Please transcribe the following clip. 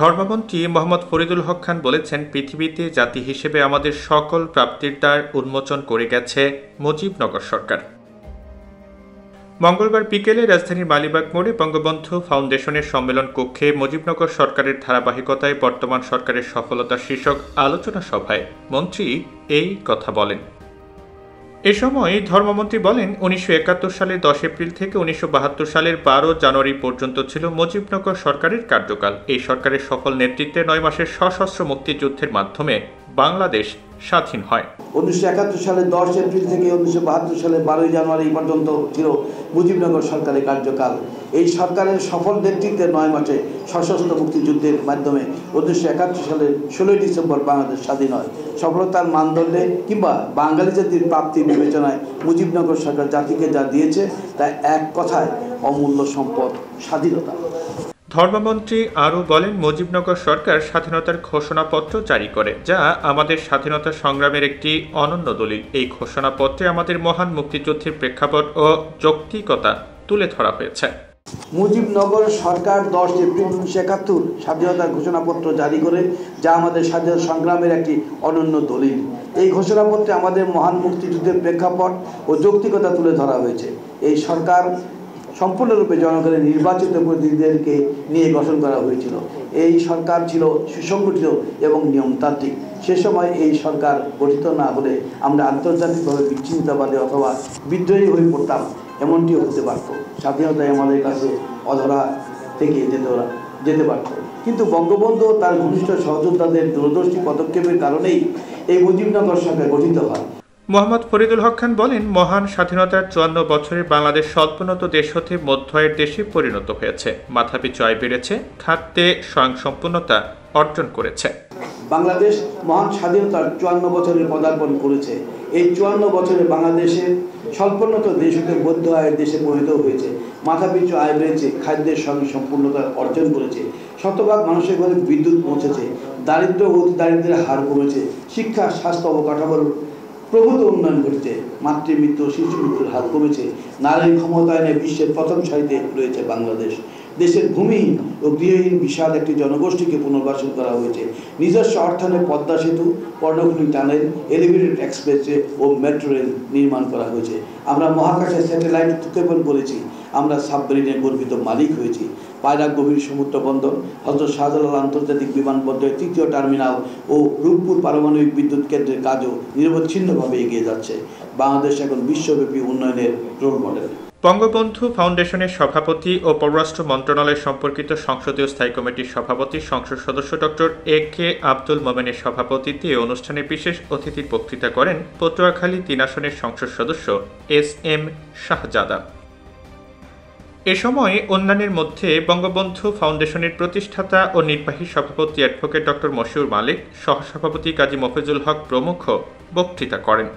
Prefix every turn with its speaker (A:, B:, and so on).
A: ধর্মমন্ত্রী মোহাম্মদ ফরিদুল হক খান বলেছেন, পৃথিবীতে জাতি হিসেবে আমাদের সকল প্রাপ্তির দ্বার উন্মোচন করে গেছে মুজিবনগর সরকার। মঙ্গলবার বিকেলে রাজধানীর মালিবাগ মোড়ে বঙ্গবন্ধু ফাউন্ডেশনের সম্মেলন কক্ষে মুজিবনগর সরকারের ধারাবাহিকতায় বর্তমান সরকারের সফলতা শীর্ষক আলোচনা সভায় মন্ত্রী এই কথা বলেন। এ সময় ধর্মমন্ত্রী বলেন, ১৯৭১ সালের ১০ এপ্রিল থেকে ১৯৭২ সালের ১২ জানুয়ারি পর্যন্ত ছিল মুজিবনগর সরকারের কার্যকাল। এই সরকারের সফল নেতৃত্বে ৯ মাসের সশস্ত্র মুক্তিযুদ্ধের মাধ্যমে বাংলাদেশ স্বাধীন হয়।
B: ১৯৭১ সালের ১০ এপ্রিল থেকে ১৯৭২ সালের ১২ জানুয়ারি পর্যন্ত ছিল মুজিবনগর সরকারের কার্যকাল। এই সরকারের সফল নেতৃত্বে ৯ মাসে সশস্ত্র মুক্তিযুদ্ধের মাধ্যমে ১৯৭১ সালের ১৬ ডিসেম্বর বাংলাদেশ স্বাধীন হয়। সফলতার মানদণ্ডে কিংবা বাঙালি জাতির প্রাপ্তি বিবেচনায় মুজিবনগর সরকার জাতিকে যা দিয়েছে তা এক কথায় অমূল্য সম্পদ, স্বাধীনতা।
A: ধর্মমন্ত্রী আরও বলেন, মুজিবনগর সরকার স্বাধীনতার ঘোষণাপত্র জারি করে, যা আমাদের স্বাধীনতা সংগ্রামের একটি অনন্য দলিল। এই ঘোষণাপত্রে আমাদের মহান মুক্তিযুদ্ধের প্রেক্ষাপট ও যৌক্তিকতা তুলে ধরা হয়েছে।
B: মুজিবনগর সরকার ১০ এপ্রিল ১৯৭১ স্বাধীনতার ঘোষণাপত্র জারি করে, যা আমাদের স্বাধীনতা সংগ্রামের একটি অনন্য দলিল। এই ঘোষণাপত্রে আমাদের মহান মুক্তিযুদ্ধের প্রেক্ষাপট ও যৌক্তিকতা তুলে ধরা হয়েছে। এই সরকার সম্পূর্ণরূপে জনগণের নির্বাচিত প্রতিনিধিদেরকে নিয়ে গঠন করা হয়েছিল। এই সরকার ছিল সুসংগঠিত এবং নিয়মতান্ত্রিক। সে সময় এই সরকার গঠিত না হলে আমরা আন্তর্জাতিকভাবে বিচ্ছিন্নতাবাদী অথবা বিদ্রোহী হয়ে পড়তাম, এমনটিও হতে পারত। স্বাধীনতায় আমাদের কাছে অধরা থেকে যেতে পারত। কিন্তু বঙ্গবন্ধু তার ঘনিষ্ঠ সহযোদ্ধাদের দূরদর্শী পদক্ষেপের কারণেই এই মুজিবনগর সরকার গঠিত হয়।
A: মোহাম্মদ ফরিদুল হক খান বলেন, মহান স্বাধীনতার ৫৪ বছরে বাংলাদেশ স্বল্পোন্নত দেশ হতে মধ্য আয়ের দেশে পরিণত হয়েছে। মাথাপিছু আয় বেড়েছে, খাদ্যে স্বয়ংসম্পূর্ণতা অর্জন করেছে।
B: বাংলাদেশ মহান স্বাধীনতার ৫৪ বছরের পদার্পণ করেছে। এই ৫৪ বছরে বাংলাদেশের স্বল্পোন্নত দেশ হতে মধ্য আয়ের দেশে পরিণত হয়েছে। মাথাপিছু আয় বেড়েছে, খাদ্যের স্বয়ংসম্পূর্ণতা অর্জন করেছে। শতভাগ মানুষের ঘরে বিদ্যুৎ পৌঁছেছে, দারিদ্র ও অতি দারিদ্রের হার কমেছে, শিক্ষা, স্বাস্থ্য, অবকাঠামোর প্রভূত উন্নয়ন ঘটেছে, মাতৃমৃত্যু ও শিশু মৃত্যুর হার কমেছে, নারীর ক্ষমতায়নে বিশ্বের প্রথম সারিতে রয়েছে বাংলাদেশ। দেশের ভূমিহীন ও গৃহহীন বিশাল একটি জনগোষ্ঠীকে পুনর্বাসন করা হয়েছে। নিজস্ব অর্থায়নে পদ্মা সেতু, কর্ণফুলী টানেল, এলিভেটেড এক্সপ্রেসওয়ে ও মেট্রো রেল নির্মাণ করা হয়েছে। আমরা মহাকাশে স্যাটেলাইট উৎক্ষেপণ করেছি। আমরা সাবমেরিনের গর্বিত মালিক হয়েছি। পায়রা গভীর সমুদ্র বন্দর, হযরত শাহজালাল আন্তর্জাতিক বিমানবন্দরের ৩য় টার্মিনাল ও রূপপুর পারমাণবিক বিদ্যুৎ কেন্দ্রের কাজও নিরবচ্ছিন্নভাবে এগিয়ে যাচ্ছে। বাংলাদেশ এখন বিশ্বব্যাপী উন্নয়নের রোল মডেল।
A: বঙ্গবন্ধু ফাউন্ডেশনের সভাপতি ও পররাষ্ট্র মন্ত্রণালয় সম্পর্কিত সংসদীয় স্থায়ী কমিটির সভাপতি সংসদ সদস্য ডক্টর এ.কে আব্দুল মোমেনের সভাপতিত্বে অনুষ্ঠানে বিশেষ অতিথির বক্তৃতা করেন পটুয়াখালী ৩ আসনের সংসদ সদস্য এস.এম. শাহজাদা। এ সময় অন্যান্যের মধ্যে বঙ্গবন্ধু ফাউন্ডেশনের প্রতিষ্ঠাতা ও নির্বাহী সভাপতি অ্যাডভোকেট ডক্টর মশিউর মালিক, সহসভাপতি কাজী মফিজুল হক প্রমুখ বক্তৃতা করেন।